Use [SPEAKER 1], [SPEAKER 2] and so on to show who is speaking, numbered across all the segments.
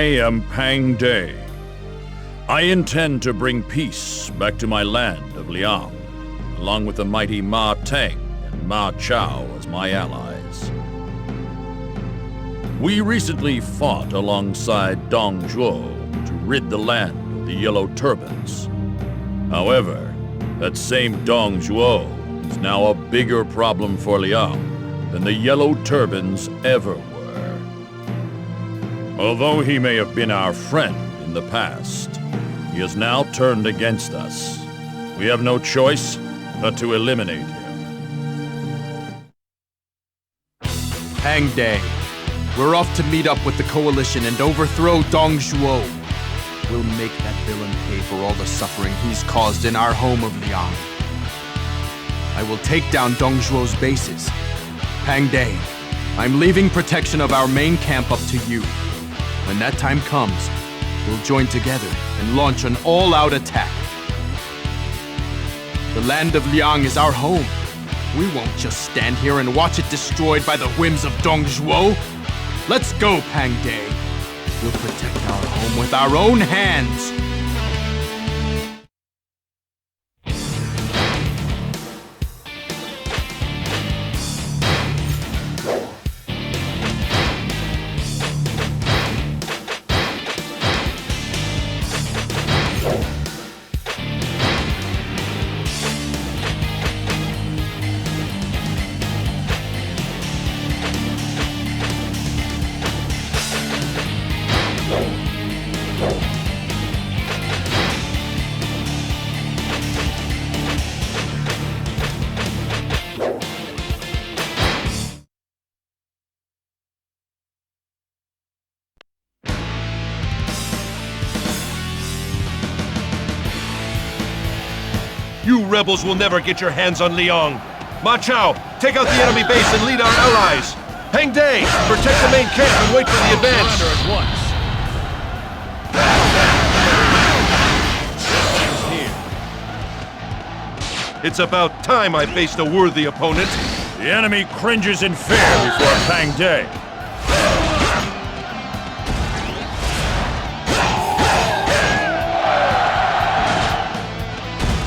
[SPEAKER 1] am Pang Day. I intend to bring peace back to my land of Liang, along with the mighty Ma Teng and Ma Chao as my allies. We recently fought alongside Dong Zhuo to rid the land of the Yellow Turbans. However, that same Dong Zhuo is now a bigger problem for Liang than the Yellow Turbans ever were. Although he may have been our friend in the past, he has now turned against us. We have no choice but to eliminate him.
[SPEAKER 2] Pang Day. We're off to meet up with the Coalition and overthrow Dong Zhuo. We'll make that villain pay for all the suffering he's caused in our home of Liang. I will take down Dong Zhuo's bases. Pang Day, I'm leaving protection of our main camp up to you. When that time comes, we'll join together and launch an all-out attack. The land of Liang is our home. We won't just stand here and watch it destroyed by the whims of Dong Zhuo. Let's go, Pang Day. We'll protect our home with our own hands.
[SPEAKER 3] You rebels will never get your hands on Liang. Ma Chao, take out the enemy base and lead our allies. Pang Day, protect the main camp and wait for the advance.
[SPEAKER 1] Surrender at once.
[SPEAKER 3] It's about time I faced a worthy opponent.
[SPEAKER 1] The enemy cringes in fear before Pang Day.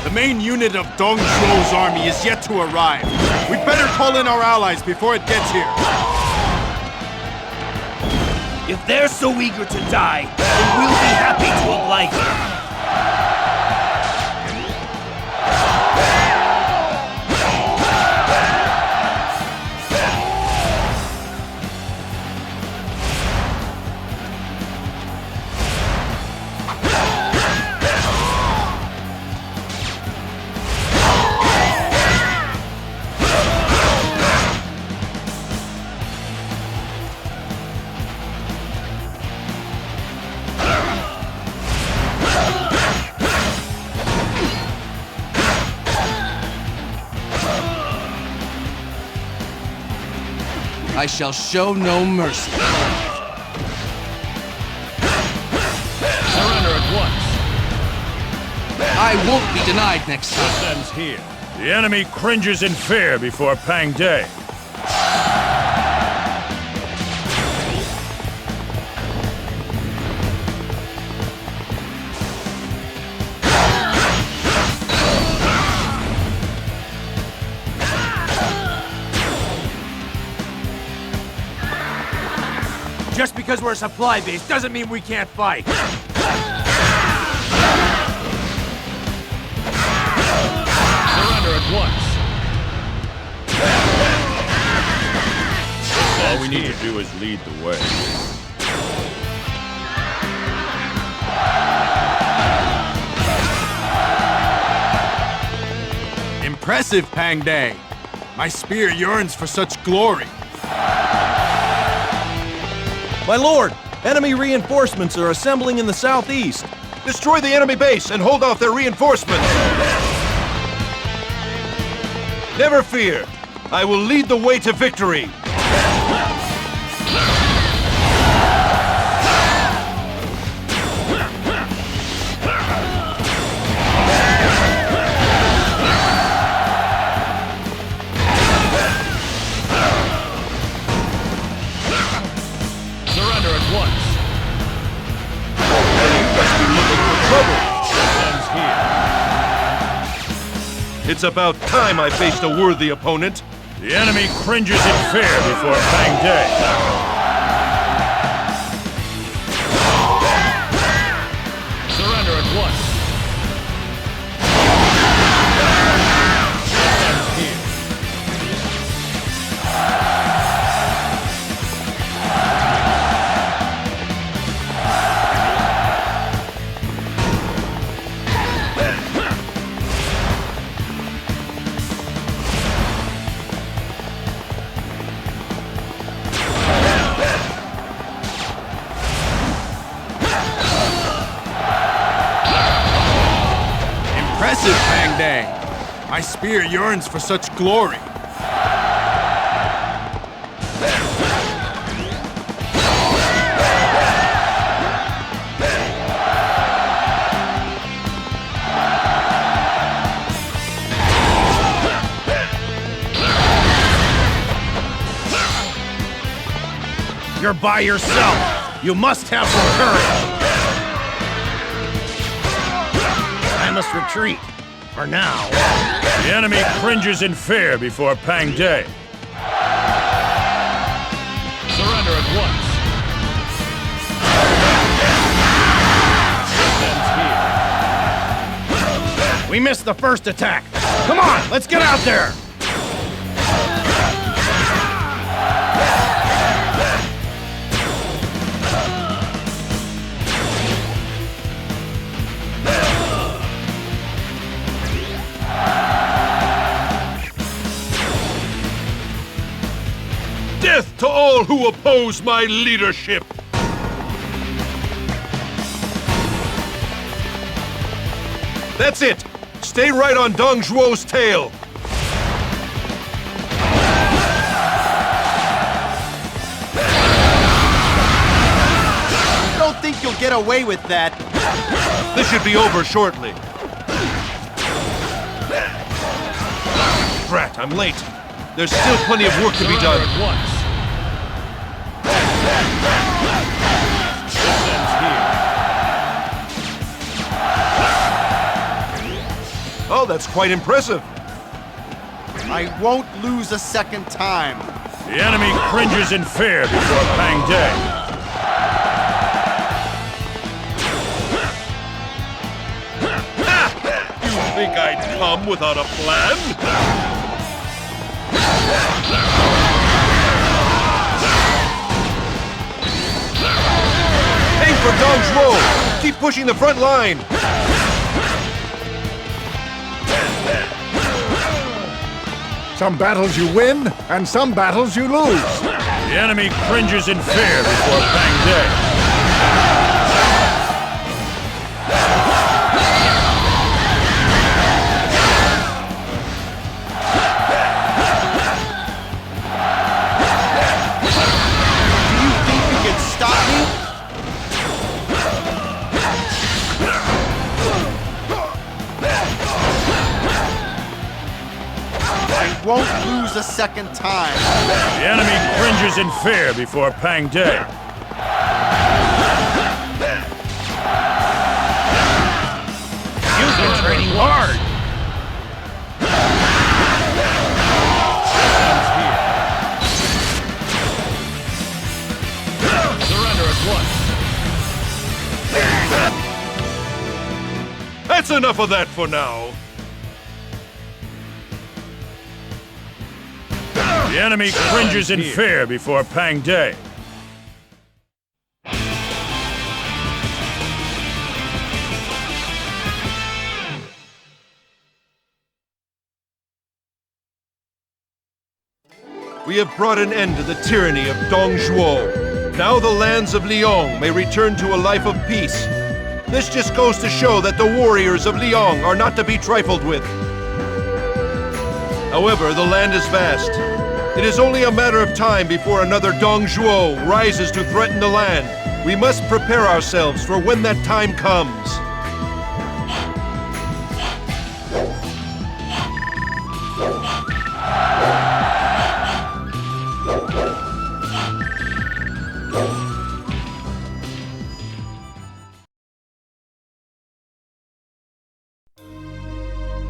[SPEAKER 2] The main unit of Dong Zhuo's army is yet to arrive. We'd better call in our allies before it gets here.
[SPEAKER 4] If they're so eager to die, then we'll be happy to oblige them.
[SPEAKER 2] I shall show no mercy.
[SPEAKER 1] Surrender at once.
[SPEAKER 2] I won't be denied next time.
[SPEAKER 1] This ends here. The enemy cringes in fear before Pang Day.
[SPEAKER 4] Just because we're a supply base doesn't mean we can't fight.
[SPEAKER 1] Surrender at once. All we need to do is lead the way.
[SPEAKER 2] Impressive, Pang Day. My spear yearns for such glory.
[SPEAKER 5] My lord, enemy reinforcements are assembling in the southeast.
[SPEAKER 3] Destroy the enemy base and hold off their reinforcements. Never fear. I will lead the way to victory. It's about time I faced a worthy opponent.
[SPEAKER 1] The enemy cringes in fear before Pang Day. Surrender at once.
[SPEAKER 2] Impressive, Pang Day. My spear yearns for such glory.
[SPEAKER 4] You're by yourself. You must have some courage. I must retreat. For now.
[SPEAKER 1] The enemy cringes in fear before Pang Day. Surrender at once.
[SPEAKER 4] We missed the first attack. Come on, let's get out there.
[SPEAKER 3] Death to all who oppose my leadership! That's it! Stay right on Dong Zhuo's tail!
[SPEAKER 6] I don't think you'll get away with that.
[SPEAKER 3] This should be over shortly. Drat, I'm late. There's still plenty of work to be done.
[SPEAKER 1] At once.
[SPEAKER 3] Oh, that's quite impressive.
[SPEAKER 6] I won't lose a second time.
[SPEAKER 1] The enemy cringes in fear before Pang Day.
[SPEAKER 3] You think I'd come without a plan? Aim for Dong Zhuo! Keep pushing the front line!
[SPEAKER 7] Some battles you win, and some battles you lose.
[SPEAKER 1] The enemy cringes in fear before Pang Day.
[SPEAKER 6] Do you think you can stop me? I won't lose a second time.
[SPEAKER 1] The enemy cringes in fear before Pang Day.
[SPEAKER 4] You've been training hard.
[SPEAKER 1] Surrender at once.
[SPEAKER 3] That's enough of that for now.
[SPEAKER 1] The enemy cringes in fear before Pang Day.
[SPEAKER 3] We have brought an end to the tyranny of Dong Zhuo. Now the lands of Liang may return to a life of peace. This just goes to show that the warriors of Liang are not to be trifled with. However, the land is vast. It is only a matter of time before another Dong Zhuo rises to threaten the land. We must prepare ourselves for when that time comes.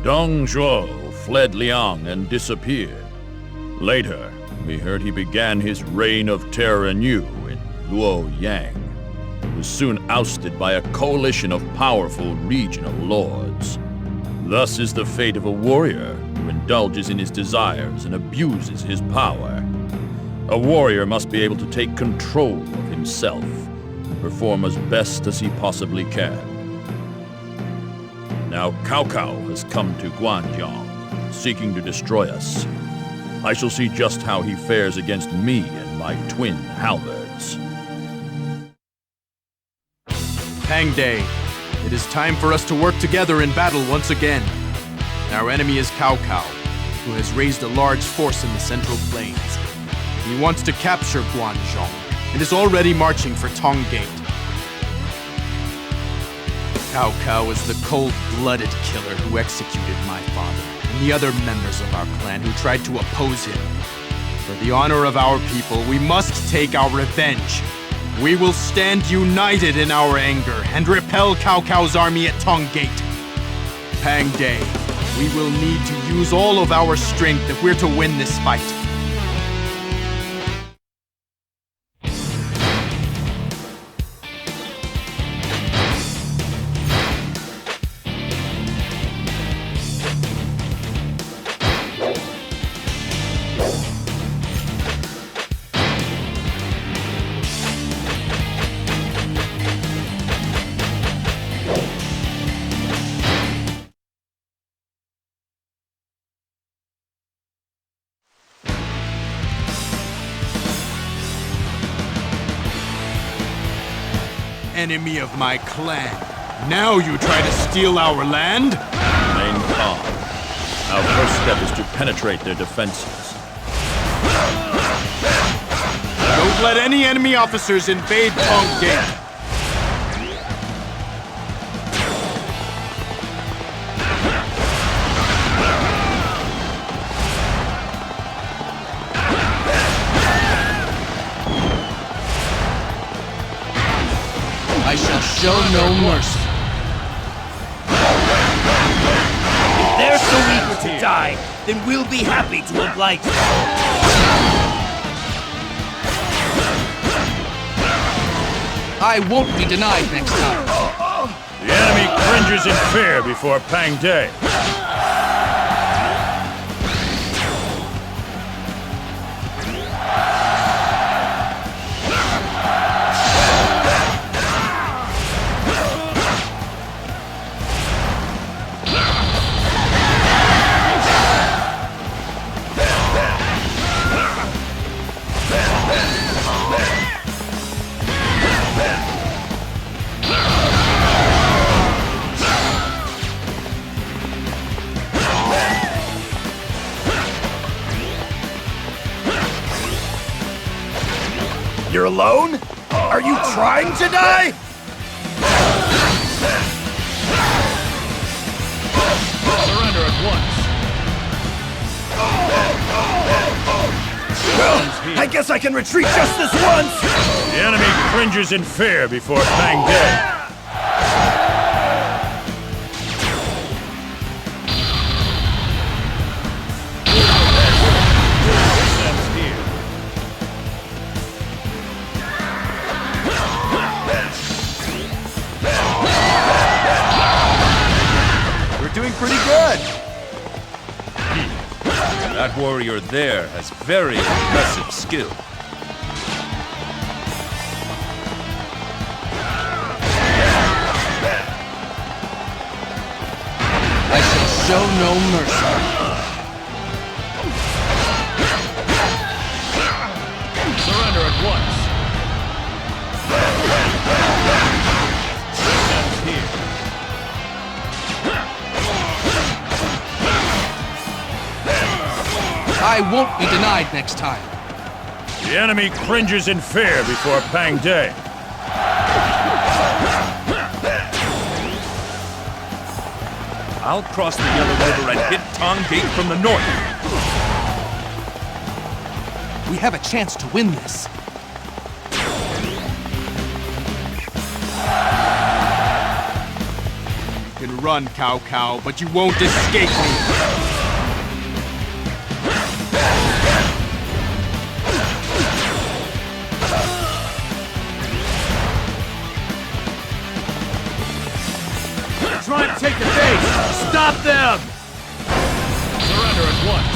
[SPEAKER 1] Dong Zhuo fled Liang and disappeared. Later, we heard he began his reign of terror anew in Luoyang. He was soon ousted by a coalition of powerful regional lords. Thus is the fate of a warrior who indulges in his desires and abuses his power. A warrior must be able to take control of himself and perform as best as he possibly can. Now Cao Cao has come to Guanzhong, seeking to destroy us. I shall see just how he fares against me and my twin halberds.
[SPEAKER 2] Pang Day, it is time for us to work together in battle once again. Our enemy is Cao Cao, who has raised a large force in the Central Plains. He wants to capture Guanzhong and is already marching for Tong Gate. Cao Cao is the cold-blooded killer who executed my father and the other members of our clan who tried to oppose him. For the honor of our people, we must take our revenge. We will stand united in our anger and repel Cao Cao's army at Tong Gate. Pang Day, we will need to use all of our strength if we're to win this fight. Enemy of my clan. Now you try to steal our land?
[SPEAKER 1] Remain calm. Our first step is to penetrate their defenses.
[SPEAKER 2] Don't let any enemy officers invade Tong Gate.
[SPEAKER 8] I shall show no mercy.
[SPEAKER 4] If they're so eager to die, then we'll be happy to oblige them.
[SPEAKER 8] I won't be denied next time.
[SPEAKER 1] The enemy cringes in fear before Pang Day.
[SPEAKER 4] You're alone? Are you trying to die?
[SPEAKER 1] Surrender at once.
[SPEAKER 4] Well, I guess I can retreat just this once!
[SPEAKER 1] The enemy cringes in fear before Pang Day.
[SPEAKER 6] Doing pretty good.
[SPEAKER 1] That warrior there has very impressive skill.
[SPEAKER 8] I shall show no mercy.
[SPEAKER 1] Surrender at once.
[SPEAKER 8] I won't be denied next time.
[SPEAKER 1] The enemy cringes in fear before Pang Day. I'll cross the Yellow River and hit Tong Gate from the north.
[SPEAKER 8] We have a chance to win this.
[SPEAKER 2] You can run, Cao Cao, but you won't escape me.
[SPEAKER 4] take the base! Stop them!
[SPEAKER 1] Surrender at once.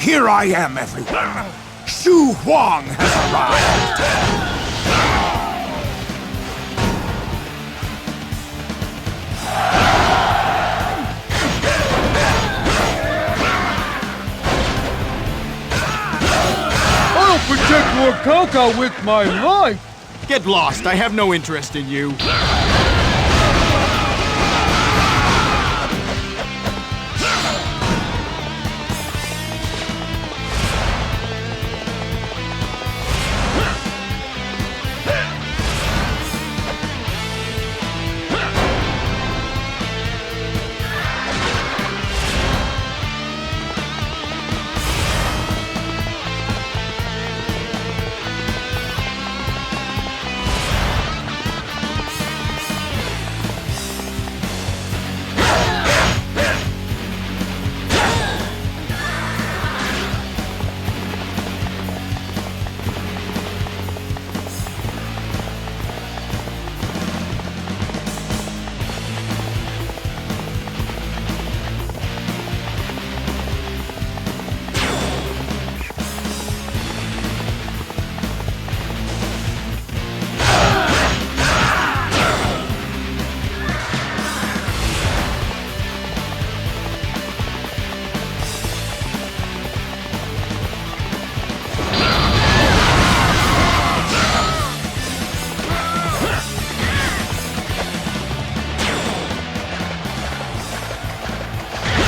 [SPEAKER 7] Here I am, everyone. Xu Huang has arrived.
[SPEAKER 2] I'll protect your Coco with my life! Get lost, I have no interest in you.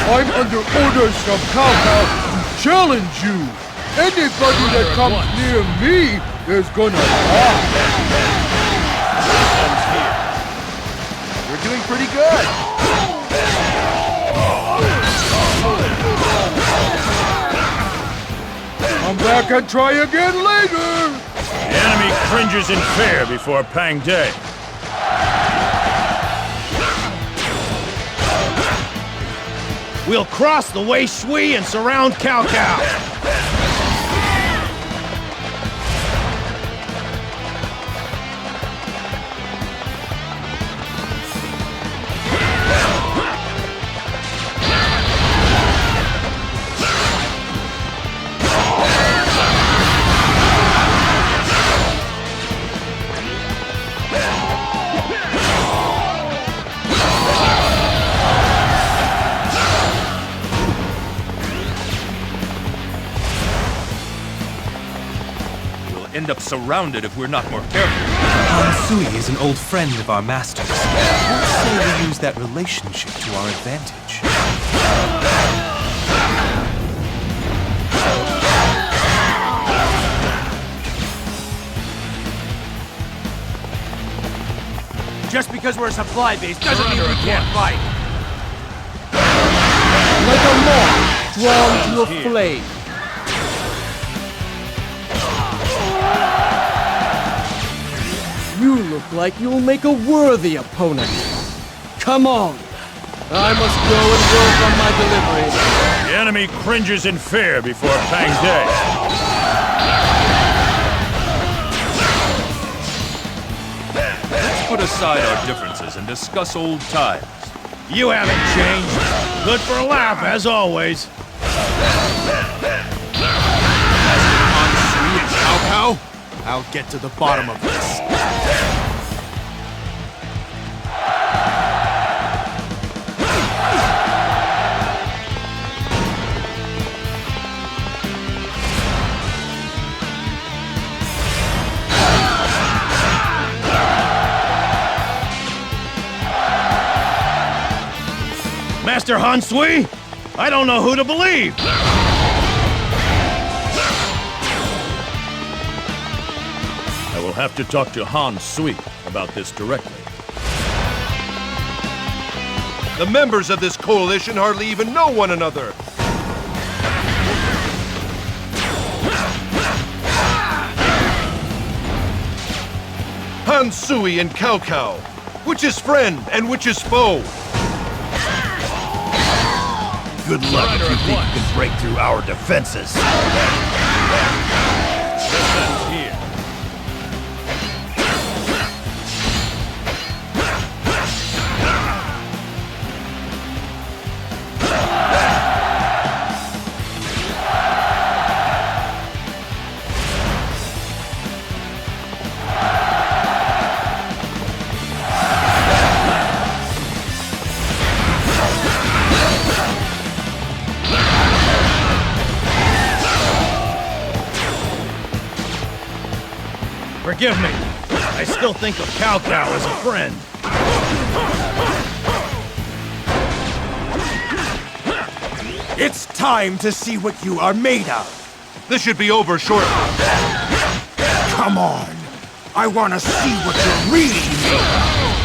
[SPEAKER 2] I'm under orders from Cao Cao to challenge you. Anybody that comes near me is gonna die.
[SPEAKER 5] We're doing pretty good.
[SPEAKER 2] Come back and try again later.
[SPEAKER 1] The enemy cringes in fear before Pang De.
[SPEAKER 4] We'll cross the Wei Shui and surround Cao Cao.
[SPEAKER 5] End up surrounded if we're not more careful.
[SPEAKER 9] Han Sui is an old friend of our master's. Let's say we use that relationship to our advantage.
[SPEAKER 4] Just because we're a supply base doesn't mean we can't fight.
[SPEAKER 8] Like a moth drawn to a flame. You look like you'll make a worthy opponent. Come on. I must go and work on my delivery.
[SPEAKER 1] The enemy cringes in fear before Pang De.
[SPEAKER 5] Let's put aside our differences and discuss old times.
[SPEAKER 4] You haven't changed. Good for a laugh, as always.
[SPEAKER 2] Han Sui and Cao Cao? I'll get to the bottom of this.
[SPEAKER 4] Master Han Sui? I don't know who to believe.
[SPEAKER 1] I will have to talk to Han Sui about this directly.
[SPEAKER 3] The members of this coalition hardly even know one another. Han Sui and Cao Cao. Which is friend and which is foe?
[SPEAKER 4] Good luck if you think you can break through our defenses.
[SPEAKER 5] forgive me. I still think of Cao Cao as a friend.
[SPEAKER 6] It's time to see what you are made of.
[SPEAKER 3] This should be over shortly.
[SPEAKER 6] Come on. I want to see what you're really made of.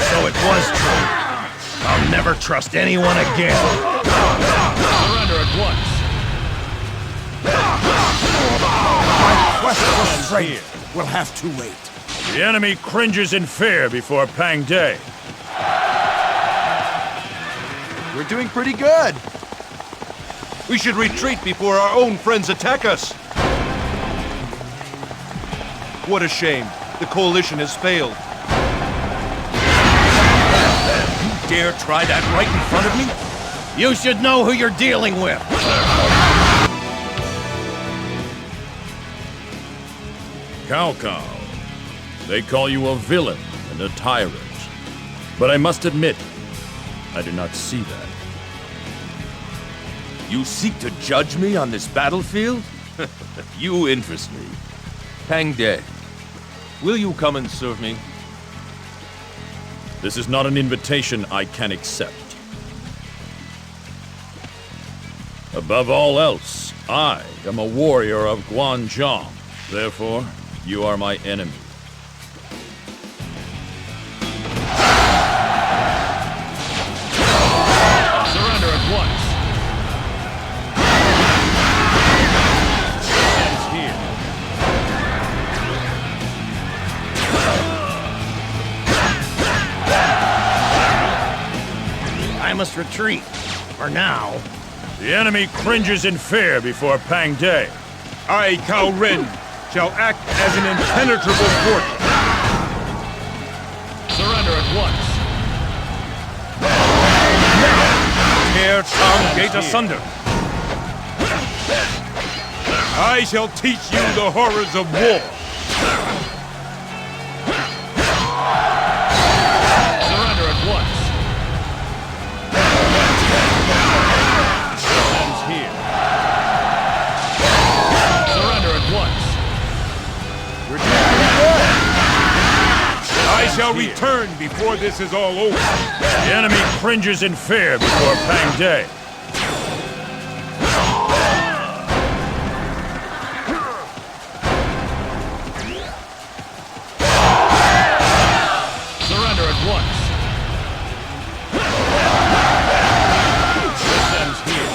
[SPEAKER 5] So it was true. I'll never trust anyone again.
[SPEAKER 1] Surrender at once.
[SPEAKER 6] My quest for strength will have to wait.
[SPEAKER 1] The enemy cringes in fear before Pang De.
[SPEAKER 2] We're doing pretty good.
[SPEAKER 3] We should retreat before our own friends attack us. What a shame. The coalition has failed.
[SPEAKER 4] You dare try that right in front of me?
[SPEAKER 5] You should know who you're dealing with.
[SPEAKER 1] Cao Cao. They call you a villain and a tyrant. But I must admit, I do not see that.
[SPEAKER 4] You seek to judge me on this battlefield? You interest me. Pang De, will you come and serve me?
[SPEAKER 1] This is not an invitation I can accept. Above all else, I am a warrior of Guanzhong. Therefore, you are my enemy. Surrender at once. Ends here.
[SPEAKER 5] I must retreat. For now.
[SPEAKER 1] The enemy cringes in fear before Pang De.
[SPEAKER 3] I, Cao Ren, shall act as an impenetrable fortress.
[SPEAKER 1] Surrender at once.
[SPEAKER 3] Tear Tang Gate asunder. I shall teach you the horrors of war.
[SPEAKER 1] Surrender at once. Ends here. Surrender at once.
[SPEAKER 3] I shall return before this is all over.
[SPEAKER 1] The enemy cringes in fear before Pang De. Surrender at once. This ends here.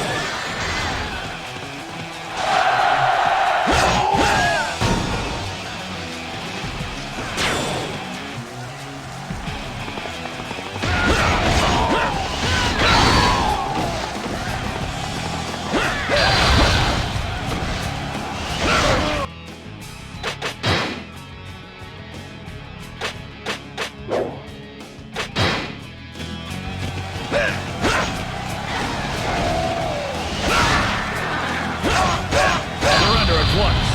[SPEAKER 1] Surrender at once.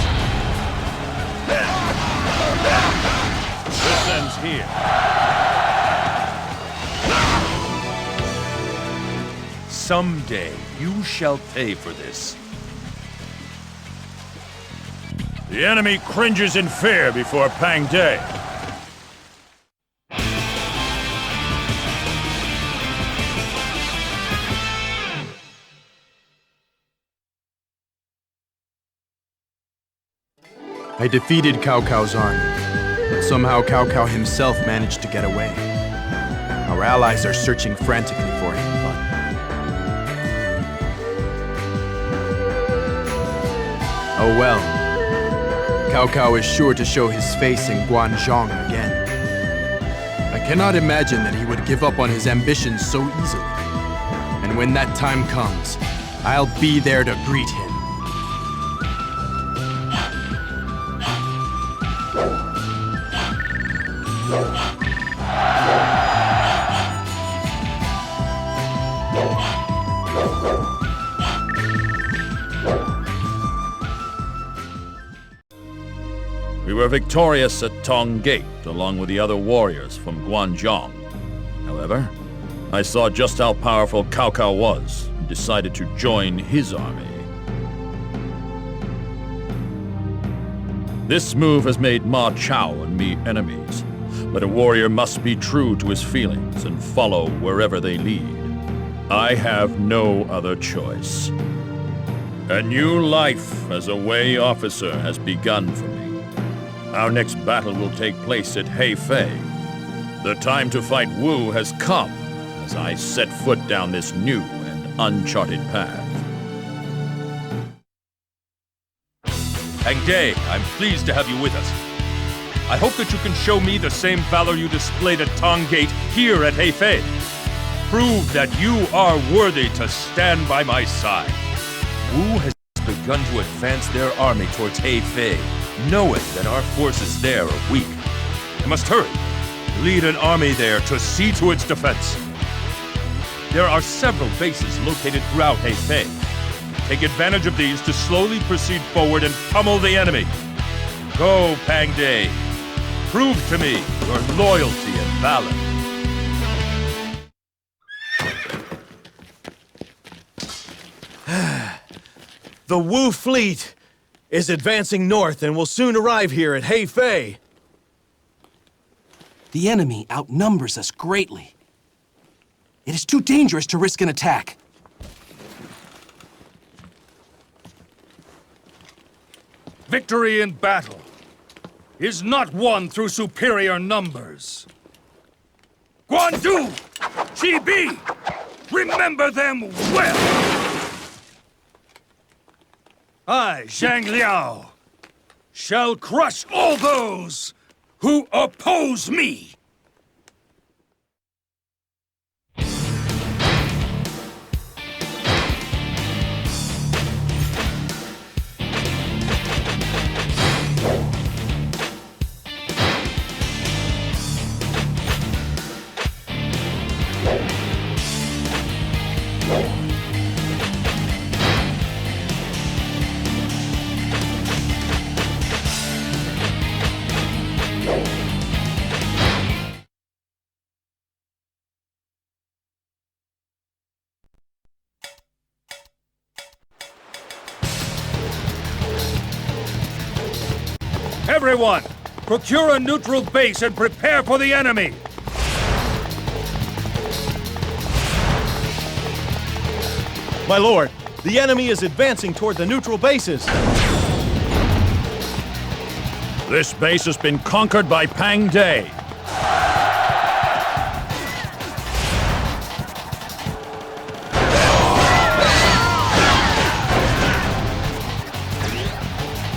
[SPEAKER 1] This ends here.
[SPEAKER 4] Someday, you shall pay for this.
[SPEAKER 1] The enemy cringes in fear before Pang De.
[SPEAKER 2] I defeated Cao Cao's army, but somehow Cao Cao himself managed to get away. Our allies are searching frantically for him, but... Oh well. Cao Cao is sure to show his face in Guanzhong again. I cannot imagine that he would give up on his ambitions so easily. And when that time comes, I'll be there to greet him.
[SPEAKER 1] We were victorious at Tong Gate, along with the other warriors from Guanzhong. However, I saw just how powerful Cao Cao was, and decided to join his army. This move has made Ma Chao and me enemies, but a warrior must be true to his feelings and follow wherever they lead. I have no other choice. A new life as a Wei officer has begun for me. Our next battle will take place at Hefei. The time to fight Wu has come as I set foot down this new and uncharted path.
[SPEAKER 4] Pang De, I'm pleased to have you with us. I hope that you can show me the same valor you displayed at Tong Gate here at Hefei. Prove that you are worthy to stand by my side. Wu has begun to advance their army towards Hefei, knowing that our forces there are weak. I must hurry. Lead an army there to see to its defense. There are several bases located throughout Hefei. Take advantage of these to slowly proceed forward and pummel the enemy. Go, Pang De. Prove to me your loyalty and valor.
[SPEAKER 5] The Wu fleet is advancing north and will soon arrive here at Hefei.
[SPEAKER 8] The enemy outnumbers us greatly. It is too dangerous to risk an attack.
[SPEAKER 10] Victory in battle is not won through superior numbers. Guandu! GB! Remember them well! I, Zhang Liao, shall crush all those who oppose me! Everyone, procure a neutral base and prepare for the enemy!
[SPEAKER 5] My lord, the enemy is advancing toward the neutral bases.
[SPEAKER 1] This base has been conquered by Pang De.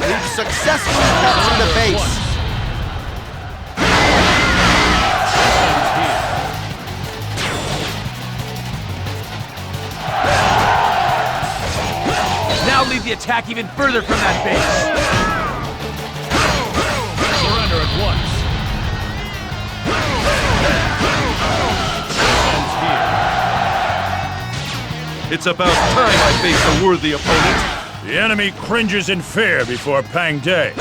[SPEAKER 11] We've successfully captured the base.
[SPEAKER 2] Now lead the attack even further from that base.
[SPEAKER 1] Surrender at once.
[SPEAKER 3] It's about time I face a worthy opponent.
[SPEAKER 1] The enemy cringes in fear before Pang De.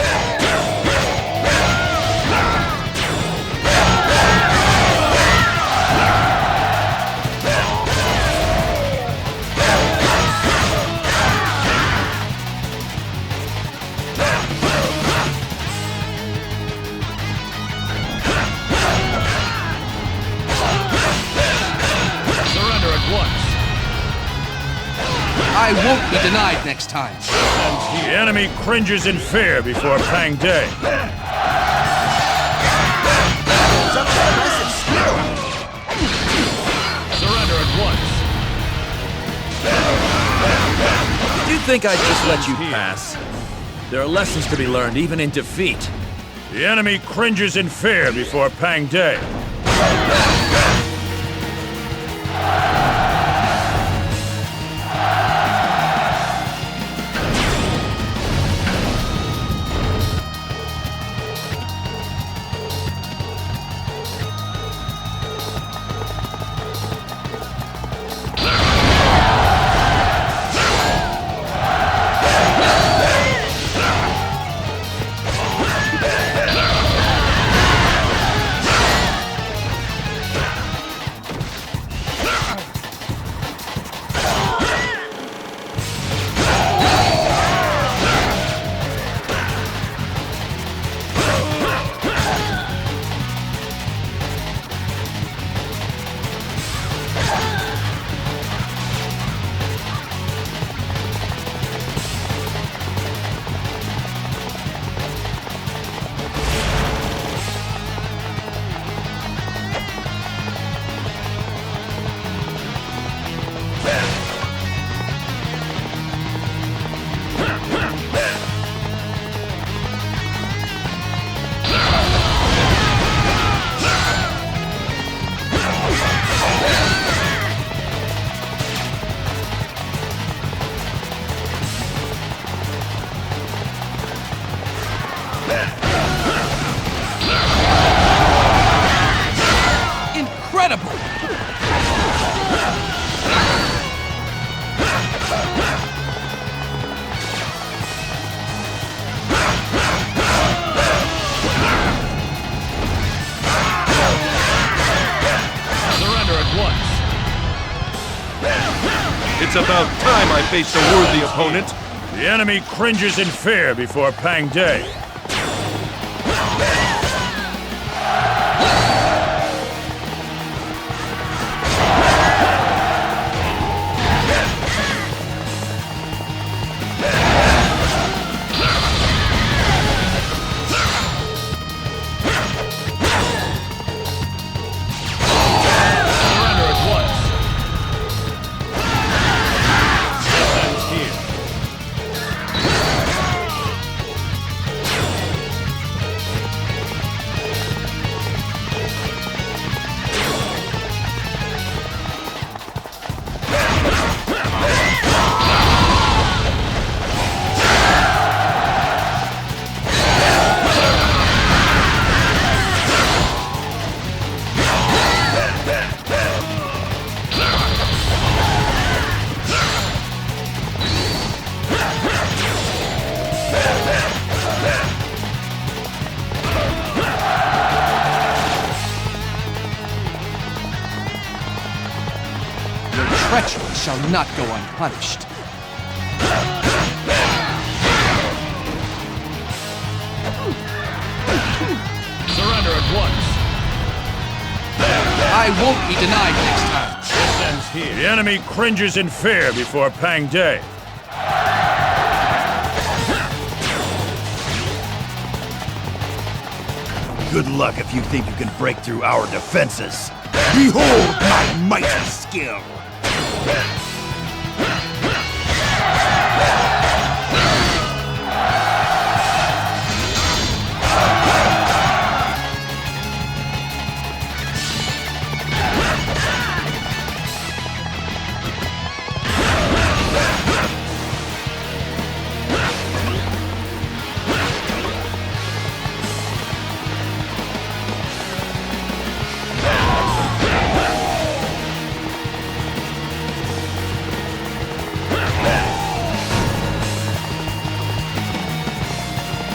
[SPEAKER 8] I won't be denied next time.
[SPEAKER 1] The enemy cringes in fear before Pang De.
[SPEAKER 11] Such impressive skill!
[SPEAKER 1] Surrender at once.
[SPEAKER 12] Did you think I'd just let you pass? There are lessons to be learned even in defeat.
[SPEAKER 1] The enemy cringes in fear before Pang De.
[SPEAKER 2] incredible!
[SPEAKER 1] Surrender at once.
[SPEAKER 3] It's about time I faced a worthy opponent.
[SPEAKER 1] The enemy cringes in fear before Pang De.
[SPEAKER 2] Treachery shall not go unpunished.
[SPEAKER 1] Surrender at once.
[SPEAKER 2] I won't be denied next time.
[SPEAKER 1] This ends here. The enemy cringes in fear before Pang De.
[SPEAKER 6] Good luck if you think you can break through our defenses. Behold my mighty skill!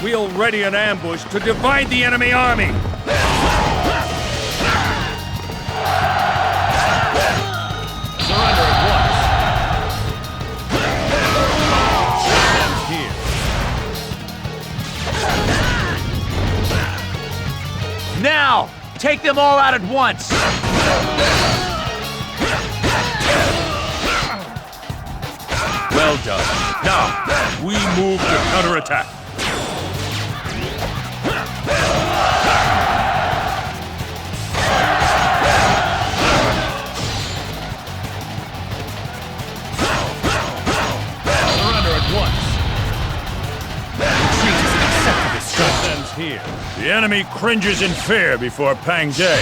[SPEAKER 10] We'll ready an ambush to divide the enemy army!
[SPEAKER 1] Surrender at once. This ends here.
[SPEAKER 11] Now! Take them all out at once!
[SPEAKER 4] Well done. Now, we move to counterattack.
[SPEAKER 1] Here. The enemy cringes in fear before Pang De.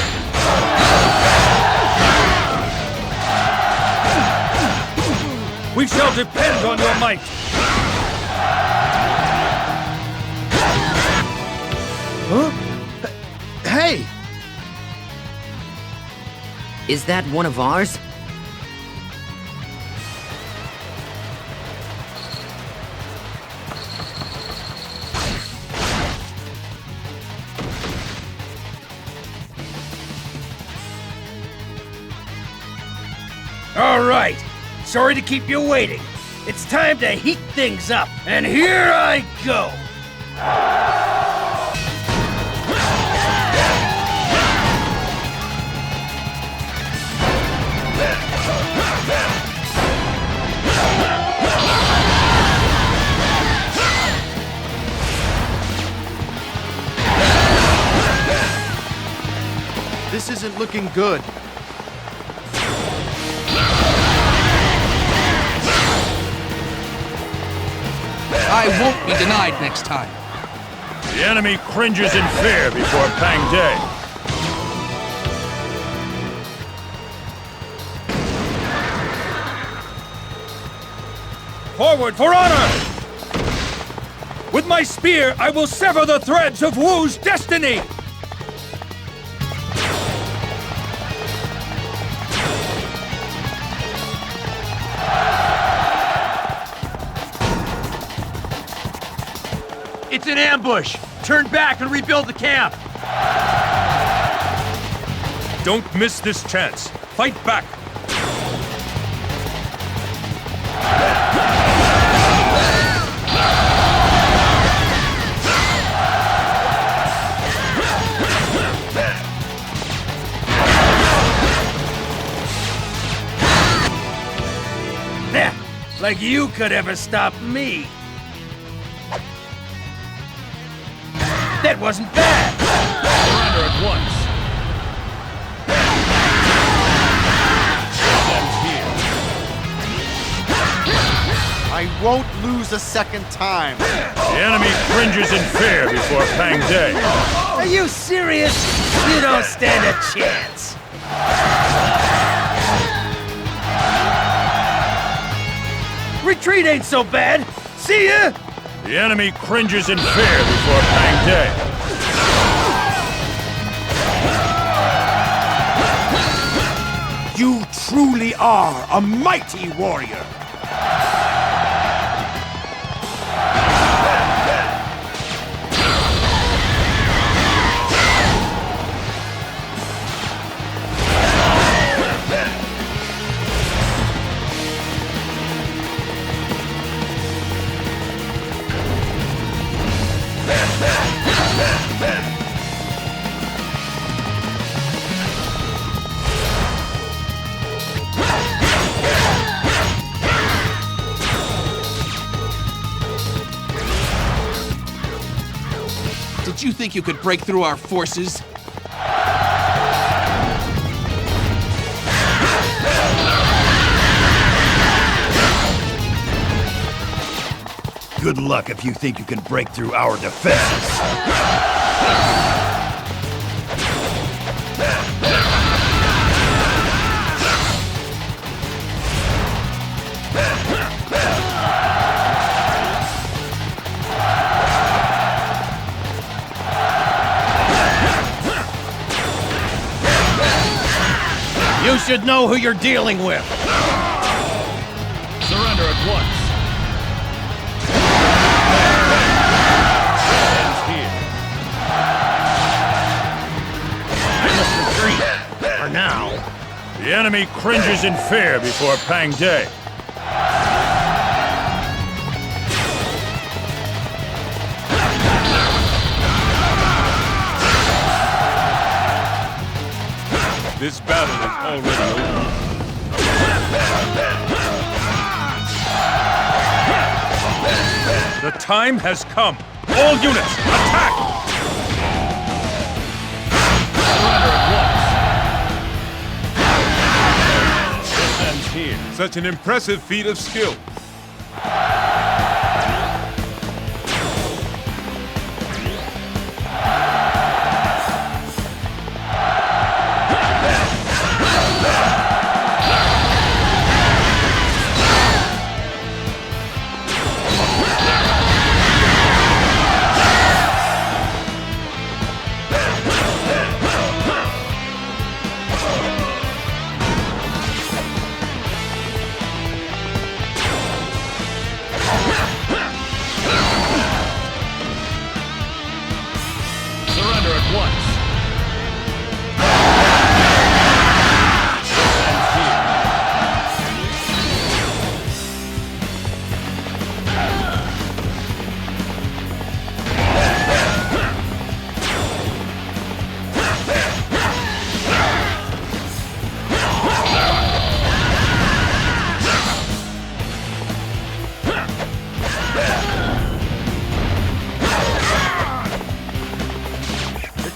[SPEAKER 10] We shall depend on your might!
[SPEAKER 8] Huh? Hey!
[SPEAKER 13] Is that one of ours?
[SPEAKER 10] All right. Sorry to keep you waiting. It's time to heat things up, and here I go!
[SPEAKER 11] This isn't looking good.
[SPEAKER 2] I won't be denied next time.
[SPEAKER 1] The enemy cringes in fear before Pang De.
[SPEAKER 10] Forward for honor! With my spear, I will sever the threads of Wu's destiny!
[SPEAKER 11] It's an ambush! Turn back and rebuild the camp!
[SPEAKER 4] Don't miss this chance. Fight back!
[SPEAKER 10] Like you could ever stop me. That wasn't bad.
[SPEAKER 4] Surrender at once.
[SPEAKER 11] I won't lose a second time.
[SPEAKER 1] The enemy cringes in fear before Pang Day.
[SPEAKER 10] Are you serious? You don't stand a chance. Retreat ain't so bad. See ya!
[SPEAKER 1] The enemy cringes in fear before Pang Day.
[SPEAKER 6] You truly are a mighty warrior.
[SPEAKER 2] Did you think you could break through our forces?
[SPEAKER 6] Good luck if you think you can break through our defenses.
[SPEAKER 5] You should know who you're dealing with.
[SPEAKER 1] Surrender at once.
[SPEAKER 5] For now.
[SPEAKER 1] The enemy cringes in fear before Pang Day.
[SPEAKER 4] This battle is already over. The time has come. All units, attack! Such an impressive feat of skill.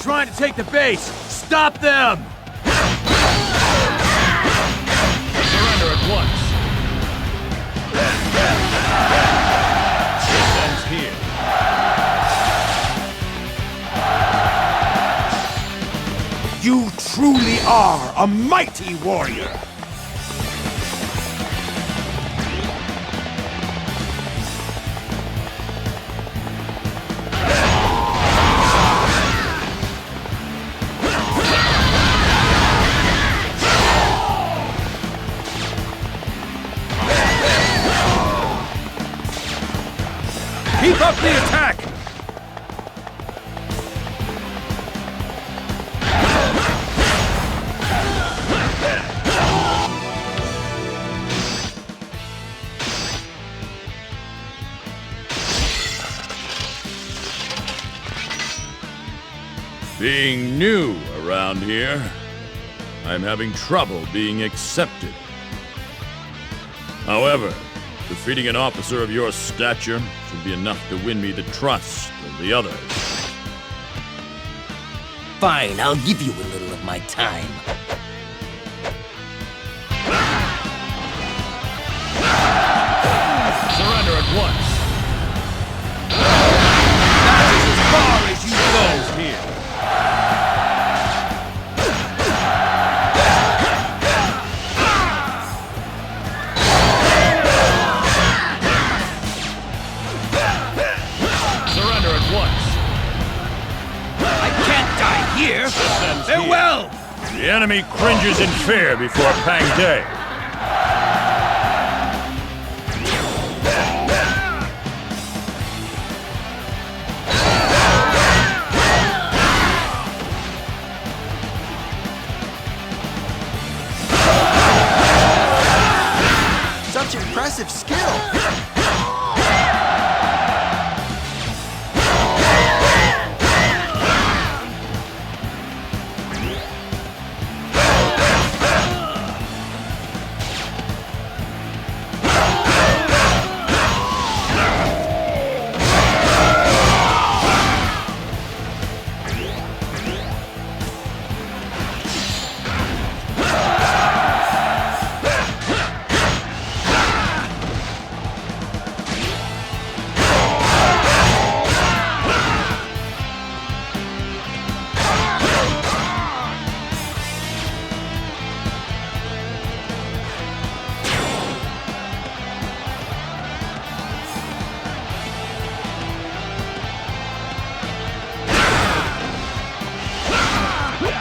[SPEAKER 11] Trying to take the base! Stop them!
[SPEAKER 1] Surrender at once. This ends here.
[SPEAKER 6] You truly are a mighty warrior.
[SPEAKER 4] Keep up the attack!
[SPEAKER 1] Being new around here, I'm having trouble being accepted. However, defeating an officer of your stature should be enough to win me the trust of the others.
[SPEAKER 10] Fine, I'll give you a little of my time.
[SPEAKER 1] Surrender at once.
[SPEAKER 10] That is as far as you go here.
[SPEAKER 1] Surrender at once.
[SPEAKER 10] I can't die here. Farewell!
[SPEAKER 1] The enemy cringes in fear before Pang De.
[SPEAKER 11] Such impressive skill!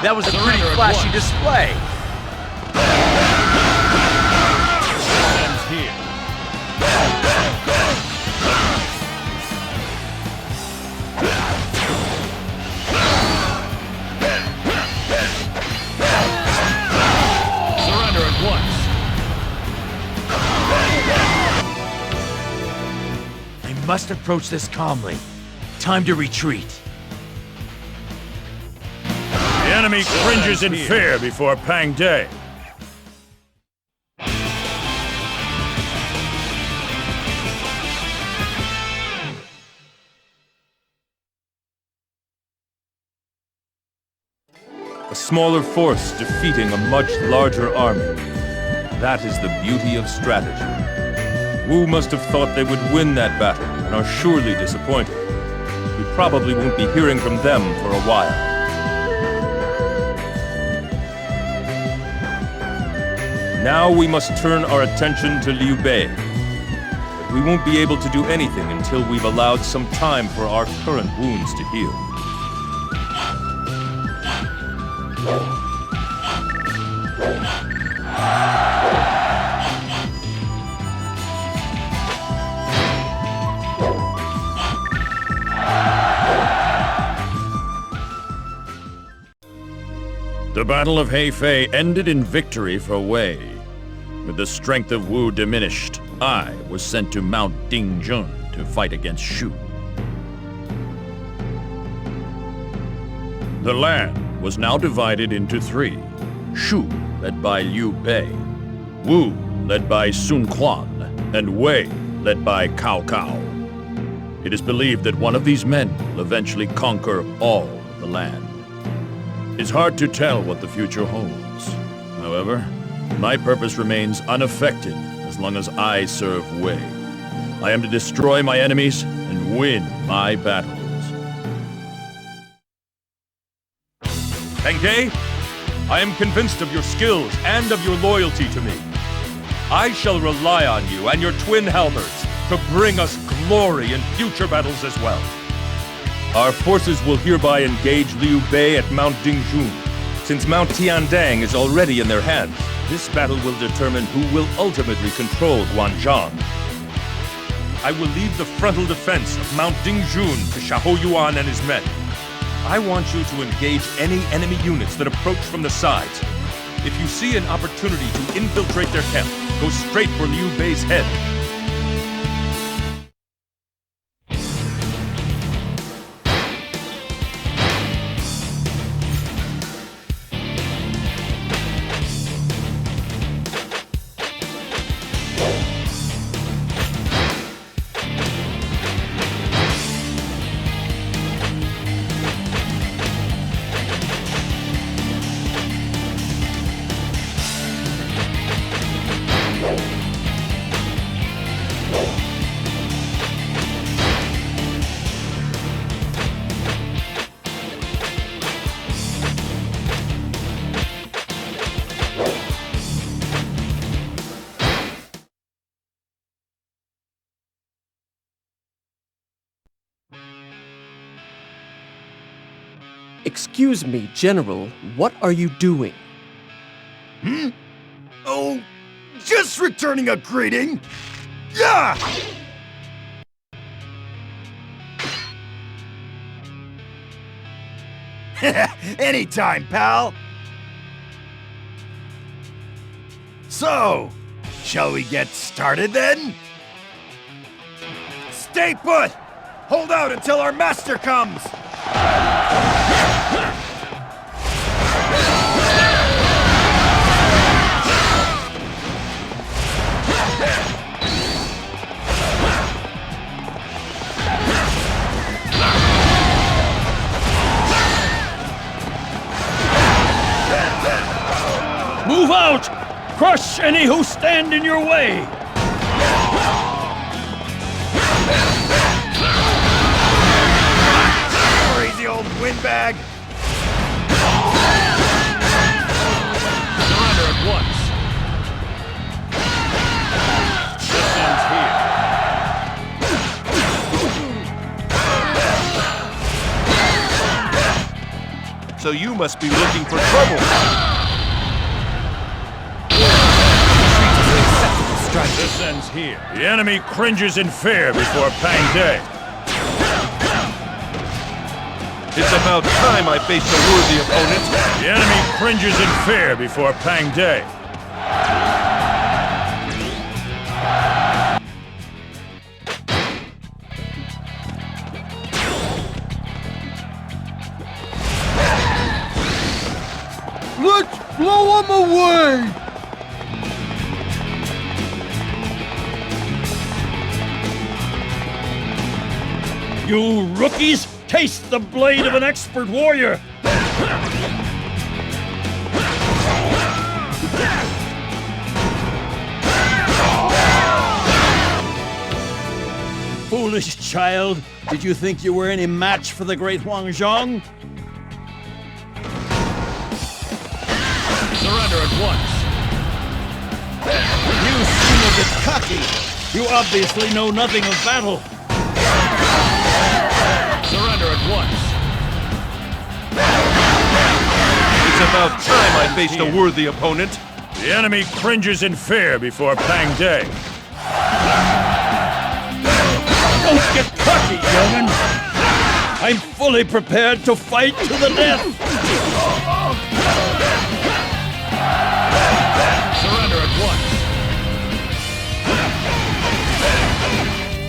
[SPEAKER 12] That was a pretty flashy display.
[SPEAKER 1] Ends here. Surrender at once.
[SPEAKER 12] I must approach this calmly. Time to retreat.
[SPEAKER 1] The enemy cringes in fear before Pang De.
[SPEAKER 4] A smaller force defeating a much larger army. That is the beauty of strategy. Wu must have thought they would win that battle, and are surely disappointed. We probably won't be hearing from them for a while. Now we must turn our attention to Liu Bei. But we won't be able to do anything until we've allowed some time for our current wounds to heal.
[SPEAKER 1] The Battle of Hefei ended in victory for Wei. With the strength of Wu diminished, I was sent to Mount Dingjun to fight against Shu. The land was now divided into three. Shu, led by Liu Bei, Wu, led by Sun Quan, and Wei, led by Cao Cao. It is believed that one of these men will eventually conquer all of the land. It's hard to tell what the future holds. However, my purpose remains unaffected as long as I serve Wei. I am to destroy my enemies and win my battles.
[SPEAKER 4] Pang De, I am convinced of your skills and of your loyalty to me. I shall rely on you and your twin halberds to bring us glory in future battles as well. Our forces will hereby engage Liu Bei at Mount Dingjun. Since Mount Tiandang is already in their hands, this battle will determine who will ultimately control Guanzhong. I will leave the frontal defense of Mount Dingjun to Xiahou Yuan and his men. I want you to engage any enemy units that approach from the sides. If you see an opportunity to infiltrate their camp, go straight for Liu Bei's head.
[SPEAKER 8] Excuse me, General, what are you doing?
[SPEAKER 6] Oh, just returning a greeting. Yeah! Anytime, pal. So, shall we get started then? Stay put! Hold out until our master comes!
[SPEAKER 4] Move out! Crush any who stand in your way!
[SPEAKER 6] Crazy old windbag!
[SPEAKER 4] Surrender at once. This ends here.
[SPEAKER 3] So you must be looking for trouble.
[SPEAKER 4] This ends here.
[SPEAKER 1] The enemy cringes in fear before Pang Day.
[SPEAKER 3] It's about time I faced a worthy opponent.
[SPEAKER 1] The enemy cringes in fear before Pang Day.
[SPEAKER 8] Let's blow him away!
[SPEAKER 4] You rookies, taste the blade of an expert warrior! Foolish child, did you think you were any match for the great Huang Zhong? Surrender at once. You seem a bit cocky. You obviously know nothing of battle. Surrender at once.
[SPEAKER 3] It's about time I faced a worthy opponent.
[SPEAKER 1] The enemy cringes in fear before Pang Day.
[SPEAKER 4] Don't get cocky, young'un. I'm fully prepared to fight to the death. Surrender at once.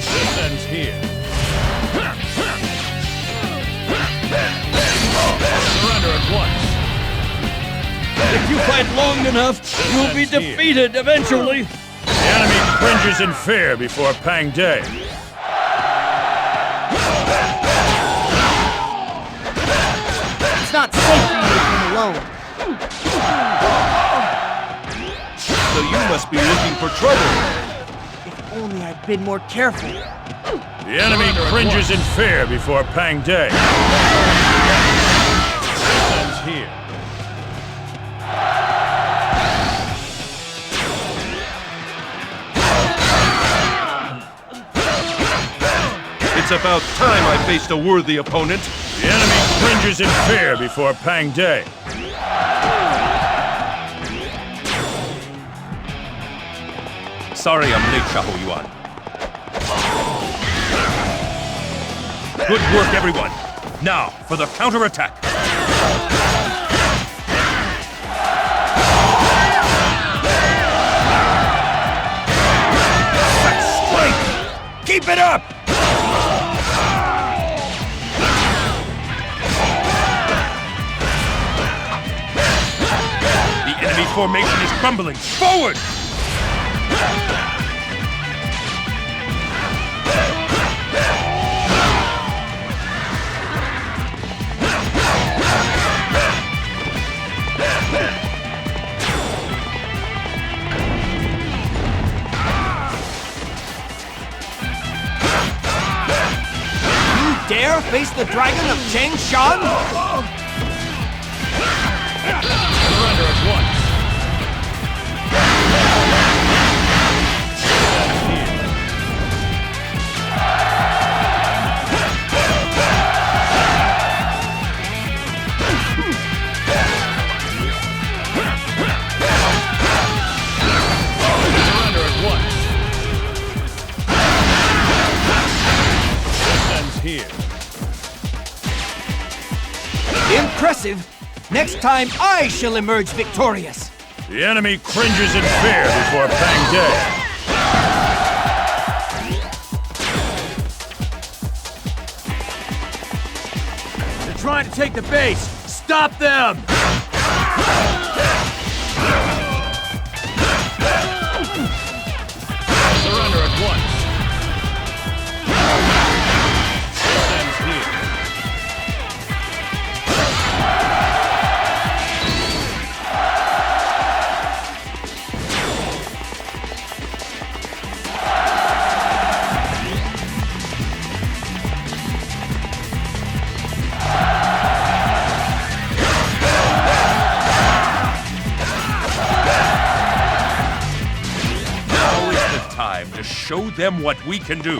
[SPEAKER 4] This ends here. Surrender at once. If you fight long enough, you'll be defeated eventually.
[SPEAKER 1] The enemy cringes in fear before Pang Day.
[SPEAKER 13] It's not safe for you to come alone.
[SPEAKER 3] So you must be looking for trouble.
[SPEAKER 13] If only I'd been more careful.
[SPEAKER 1] The enemy cringes in fear before Pang Day.
[SPEAKER 4] This ends here.
[SPEAKER 3] It's about time I faced a worthy opponent.
[SPEAKER 1] The enemy cringes in fear before Pang Day.
[SPEAKER 4] Sorry I'm late, Xiahou Yuan. Good work, everyone. Now, for the counterattack.
[SPEAKER 6] Such strength! Keep it up!
[SPEAKER 4] The enemy formation is crumbling. Forward!
[SPEAKER 10] Dare face the dragon of Changshan?
[SPEAKER 4] Surrender at once.
[SPEAKER 10] Impressive! Next time I shall emerge victorious!
[SPEAKER 1] The enemy cringes in fear before Pang Day.
[SPEAKER 5] They're trying to take the base! Stop them!
[SPEAKER 1] Surrender at once. This ends here.
[SPEAKER 4] To show them what we can do.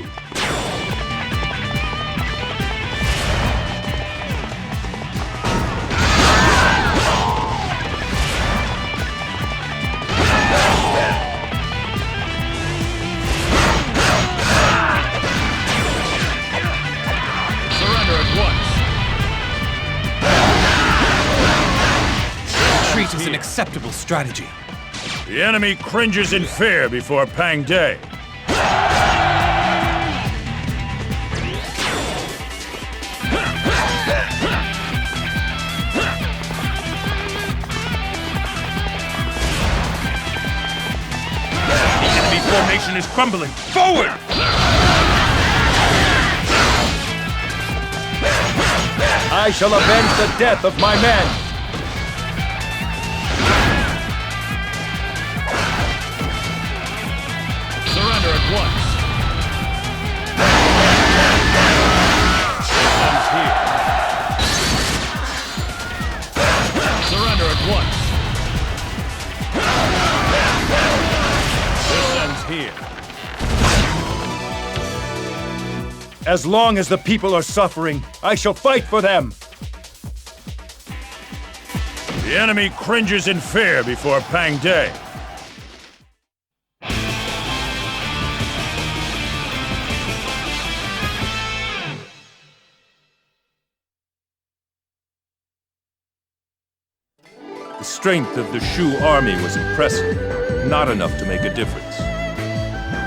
[SPEAKER 1] Surrender at once.
[SPEAKER 9] Retreat is an acceptable strategy.
[SPEAKER 1] The enemy cringes in fear before Pang Day.
[SPEAKER 4] Formation is crumbling. Forward!
[SPEAKER 3] I shall avenge the death of my men!
[SPEAKER 1] Surrender at once. Ends here. Surrender at once. Here.
[SPEAKER 3] As long as the people are suffering, I shall fight for them!
[SPEAKER 1] The enemy cringes in fear before Pang Day.
[SPEAKER 4] The strength of the Shu army was impressive, not enough to make a difference.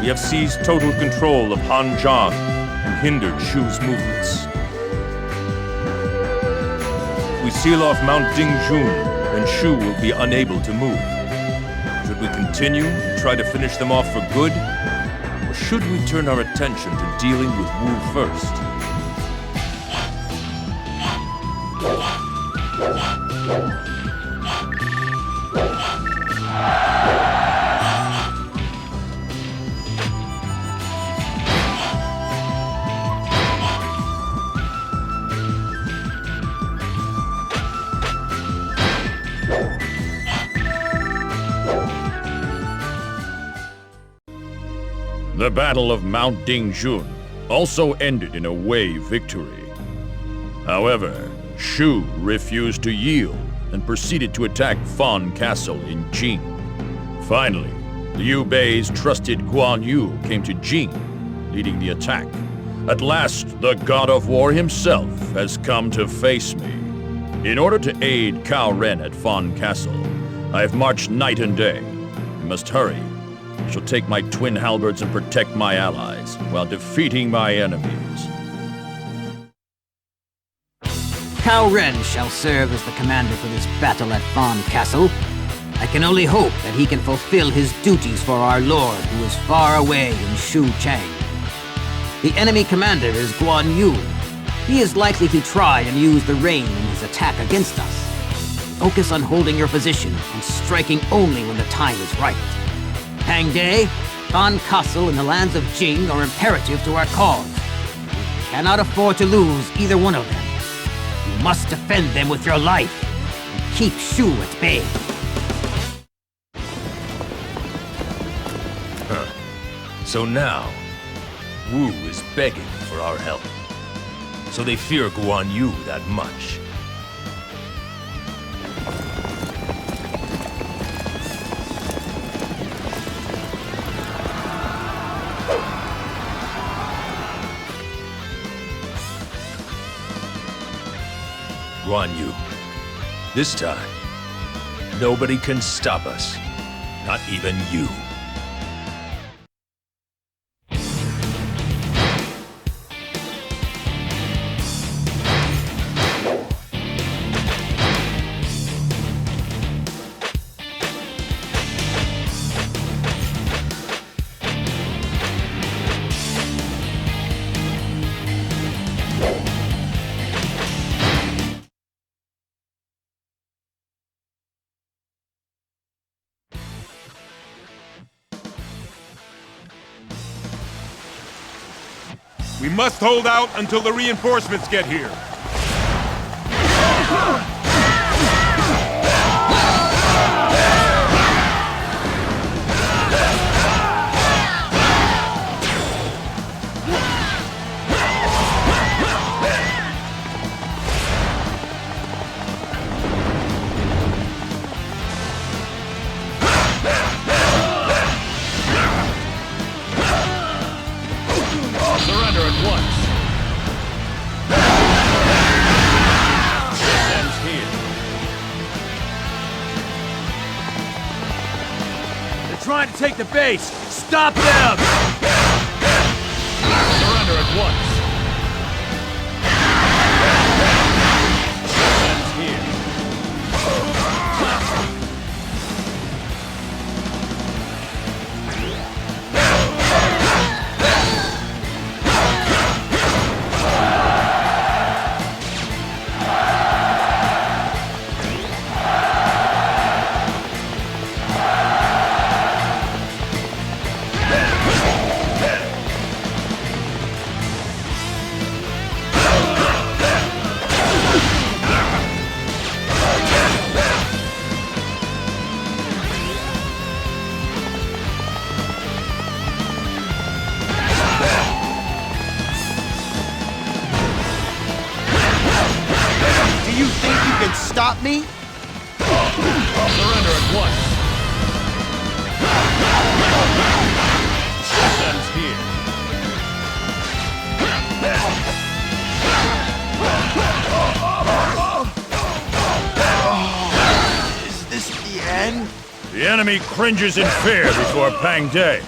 [SPEAKER 4] We have seized total control of Hanzhong and hindered Shu's movements. If we seal off Mount Dingjun, then Shu will be unable to move. Should we continue and try to finish them off for good? Or should we turn our attention to dealing with Wu first?
[SPEAKER 1] The Battle of Mount Dingjun also ended in a Wei victory. However, Shu refused to yield and proceeded to attack Fan Castle in Jing. Finally, Liu Bei's trusted Guan Yu came to Jing, leading the attack. At last, the God of War himself has come to face me. In order to aid Cao Ren at Fan Castle, I have marched night and day. We must hurry. I shall take my twin halberds and protect my allies, while defeating my enemies.
[SPEAKER 14] Cao Ren shall serve as the commander for this battle at Fan Castle. I can only hope that he can fulfill his duties for our lord, who is far away in Shu Chang. The enemy commander is Guan Yu. He is likely to try and use the rain in his attack against us. Focus on holding your position and striking only when the time is right. Pang Day, Fan Castle, and the lands of Jing are imperative to our cause. We cannot afford to lose either one of them. You must defend them with your life and keep Shu at bay.
[SPEAKER 4] So now, Wu is begging for our help. So they fear Guan Yu that much. Guan Yu, this time, nobody can stop us. Not even you.
[SPEAKER 3] We must hold out until the reinforcements get here.
[SPEAKER 4] Surrender at once. This ends here.
[SPEAKER 5] They're trying to take the base! Stop them!
[SPEAKER 4] Surrender at once. This ends here.
[SPEAKER 11] Do you think you can stop me?
[SPEAKER 4] Surrender at once. This ends here.
[SPEAKER 11] Is this the end?
[SPEAKER 1] The enemy cringes in fear before Pang De.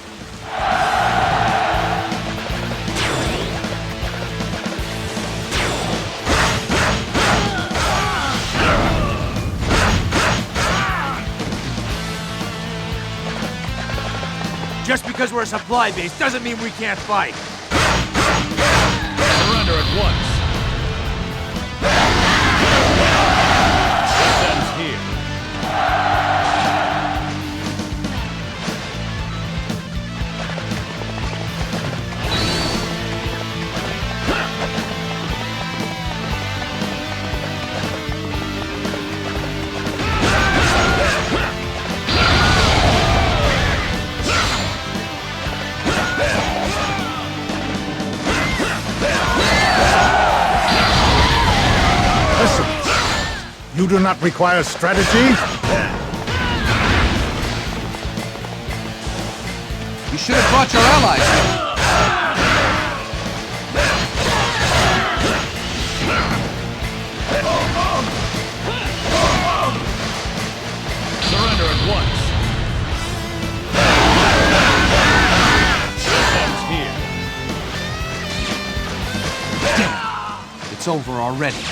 [SPEAKER 5] Just because we're a supply base doesn't mean we can't fight!
[SPEAKER 4] Surrender at once. This ends here.
[SPEAKER 7] You do not require strategy?
[SPEAKER 2] You should have brought your allies here.
[SPEAKER 4] Surrender at once. This ends here.
[SPEAKER 2] Damn! It's over already.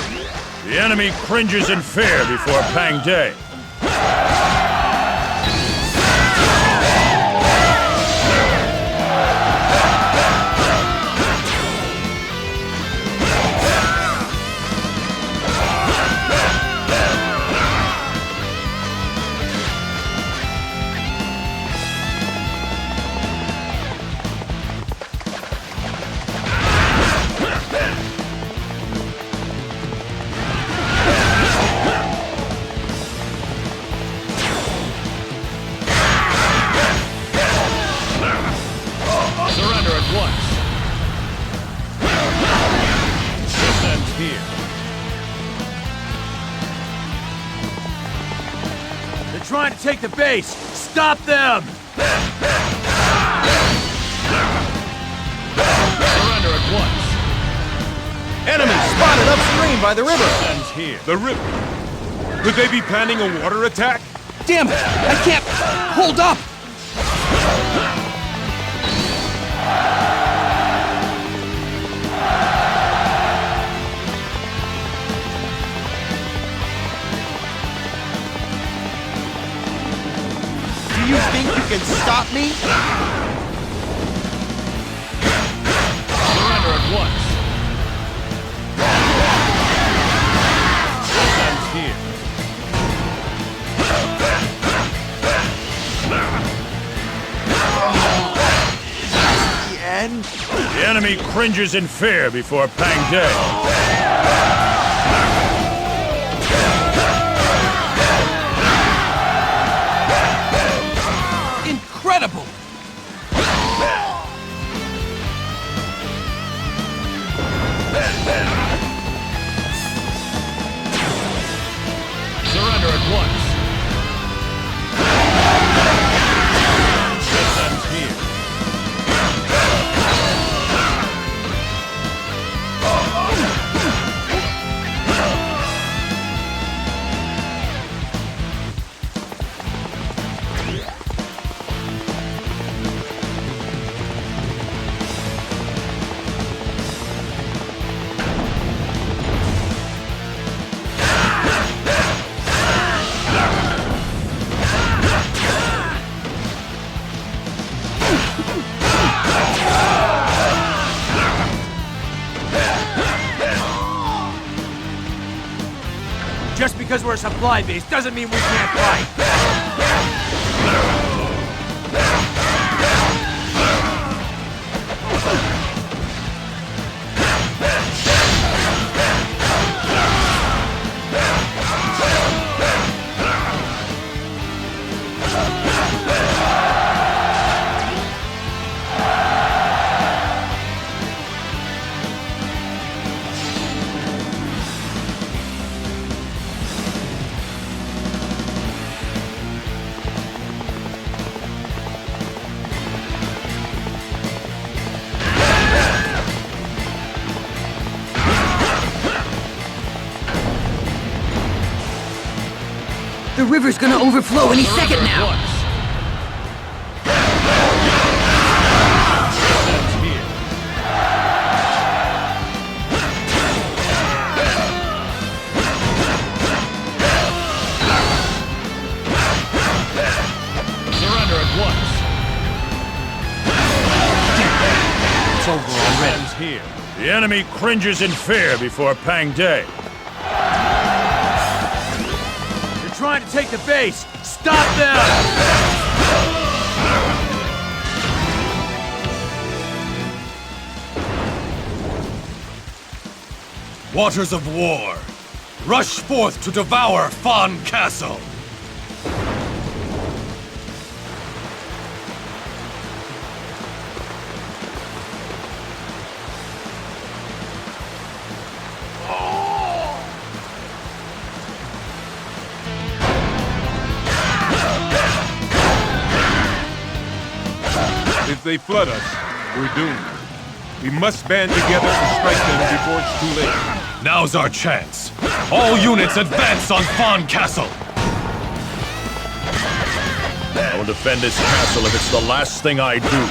[SPEAKER 1] The enemy cringes in fear before Pang De.
[SPEAKER 5] They're trying to take the base! Stop them!
[SPEAKER 4] Surrender at once.
[SPEAKER 3] Enemy spotted upstream!
[SPEAKER 5] stream by the river.
[SPEAKER 4] Ends here. The river? Could they be planning a water attack?
[SPEAKER 2] Damn it! I can't hold up!
[SPEAKER 11] Do you think you can stop me?
[SPEAKER 4] Surrender at once. Ends here.
[SPEAKER 11] The end?
[SPEAKER 1] The enemy cringes in fear before Pang De.
[SPEAKER 2] Incredible!
[SPEAKER 4] Surrender at once. This ends here.
[SPEAKER 10] Just because we're a supply base doesn't mean we can't fight.
[SPEAKER 14] The river's gonna overflow any second now.
[SPEAKER 4] Surrender at once.
[SPEAKER 2] It's over already.
[SPEAKER 4] Ends here.
[SPEAKER 1] The enemy cringes in fear before Pang De.
[SPEAKER 10] Trying to take the base! Stop them!
[SPEAKER 5] Waters of war, rush forth to devour Fawn Castle!
[SPEAKER 4] If they flood us, we're doomed. We must band together and strike them before it's too late.
[SPEAKER 5] Now's our chance. All units advance on Fawn Castle!
[SPEAKER 1] I will defend this castle if it's the last thing I do.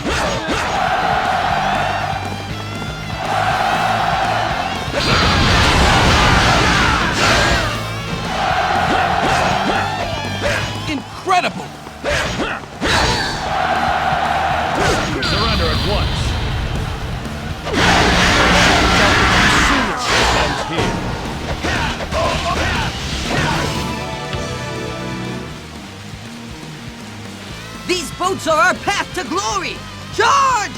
[SPEAKER 2] Incredible!
[SPEAKER 4] Surrender at once. Ends here.
[SPEAKER 14] These boats are our path to glory! Charge!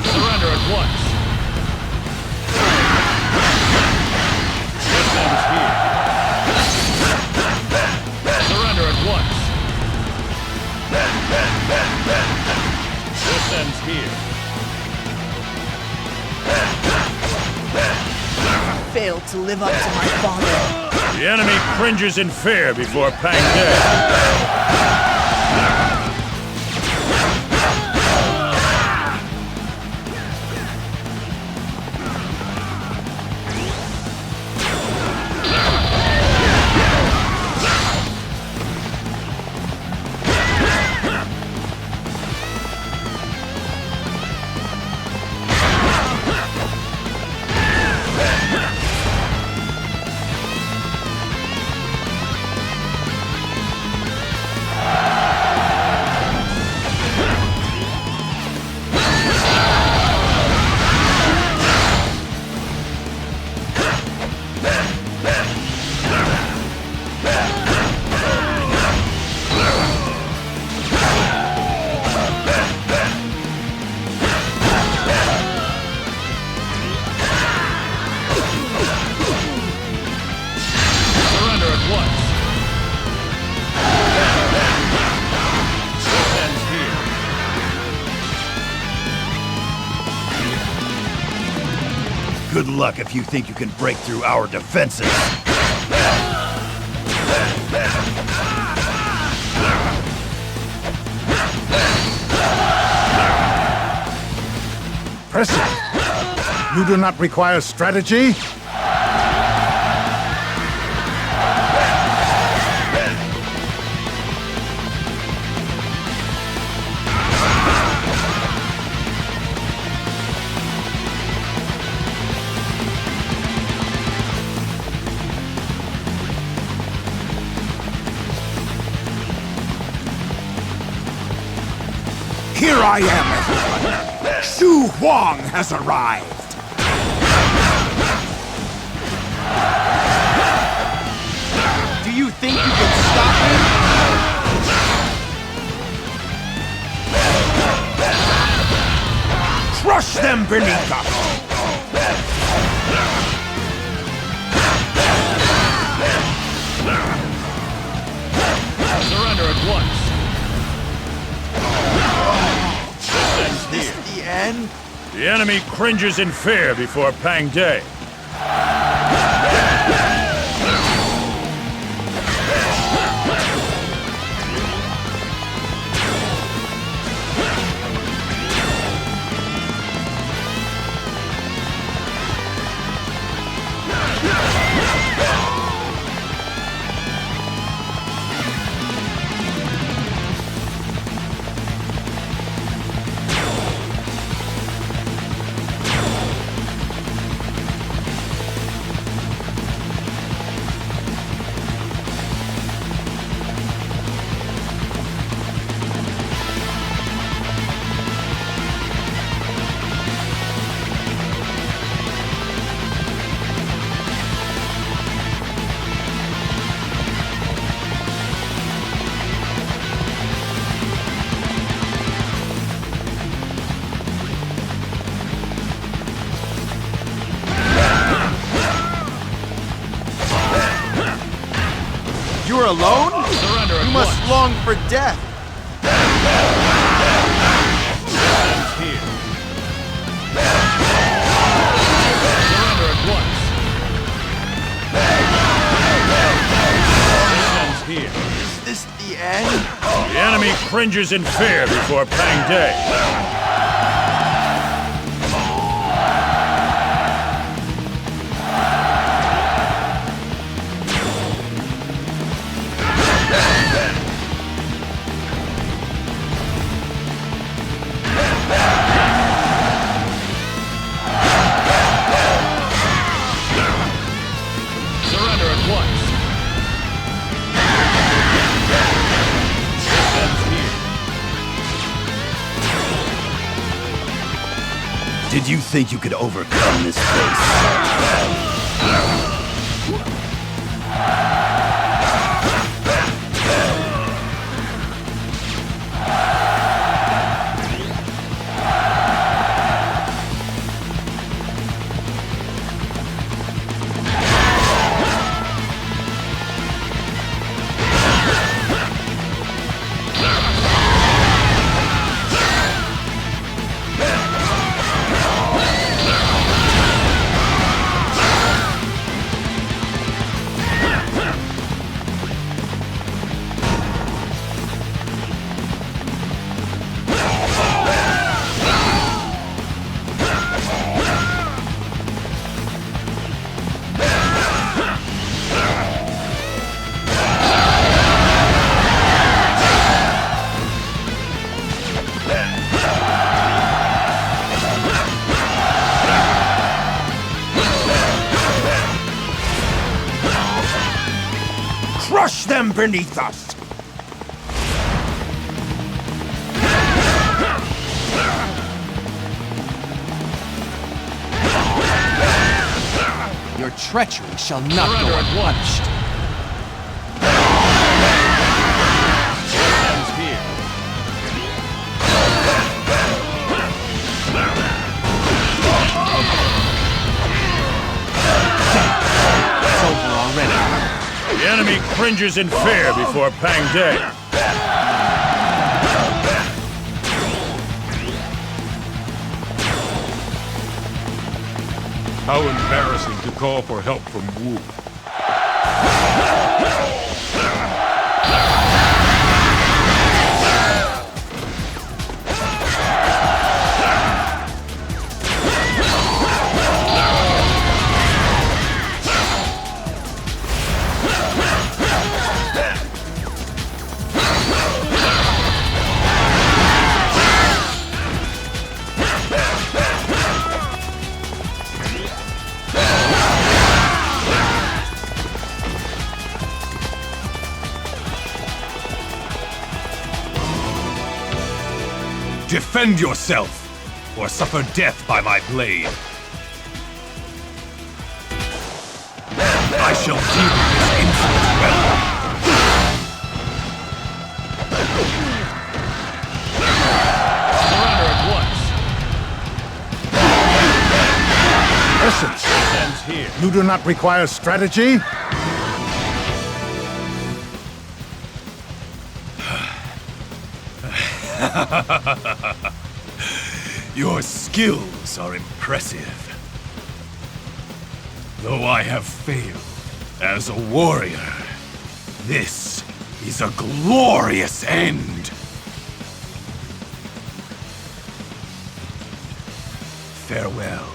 [SPEAKER 4] Surrender at once. This ends here. Surrender at once.
[SPEAKER 13] failed to live up to my father.
[SPEAKER 1] The enemy cringes in fear before Pang Day.
[SPEAKER 6] Good luck if you think you can break through our defenses.
[SPEAKER 7] Press it. You do not require strategy?
[SPEAKER 6] Here I am, everyone! Xu Huang has arrived!
[SPEAKER 11] Do you think you can stop me?
[SPEAKER 6] Crush them beneath us!
[SPEAKER 1] Surrender at once.
[SPEAKER 11] Is this the end?
[SPEAKER 1] The enemy cringes in fear before Pang Day.
[SPEAKER 11] You're alone?
[SPEAKER 1] Surrender
[SPEAKER 11] You must long for death.
[SPEAKER 1] Here. Surrender at once. This ends here.
[SPEAKER 11] Is this the end?
[SPEAKER 1] The enemy cringes in fear before Pang Day.
[SPEAKER 6] Did you think you could overcome this place? crush them beneath us!
[SPEAKER 2] Your treachery shall not go unpunished.
[SPEAKER 1] It's over already. The enemy cringes in fear before Pang De.
[SPEAKER 4] How embarrassing to call for help from Wu.
[SPEAKER 6] Defend yourself, or suffer death by my blade. I shall deal with this insolent rebel.
[SPEAKER 1] Surrender at once.
[SPEAKER 7] Essence,
[SPEAKER 1] Ends here.
[SPEAKER 7] you do not require strategy?
[SPEAKER 6] Your skills are impressive. Though I have failed as a warrior, this is a glorious end. Farewell,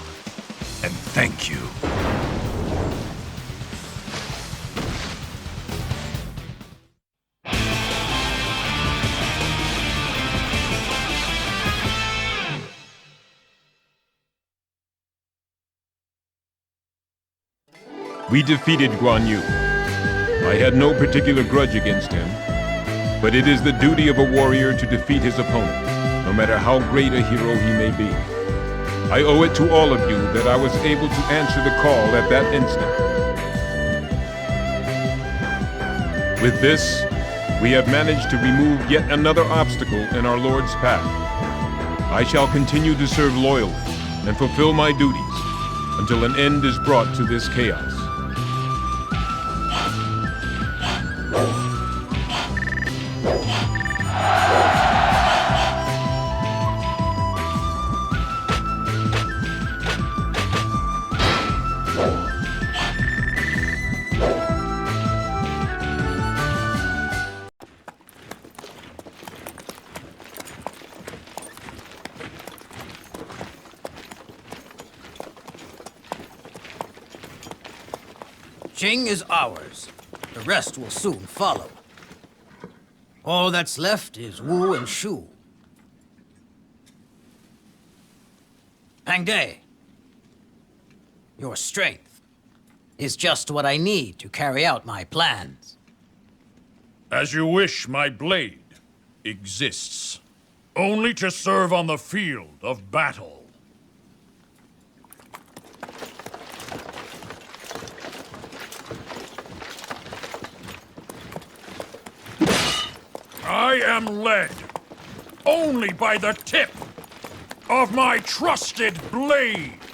[SPEAKER 6] and thank you.
[SPEAKER 4] We defeated Guan Yu. I had no particular grudge against him, but it is the duty of a warrior to defeat his opponent, no matter how great a hero he may be. I owe it to all of you that I was able to answer the call at that instant. With this, we have managed to remove yet another obstacle in our Lord's path. I shall continue to serve loyally and fulfill my duties until an end is brought to this chaos.
[SPEAKER 14] Qing is ours. The rest will soon follow. All that's left is Wu and Shu. Pang De, your strength is just what I need to carry out my plans.
[SPEAKER 1] As you wish, my blade exists. Only to serve on the field of battle. I am led only by the tip of my trusted blade.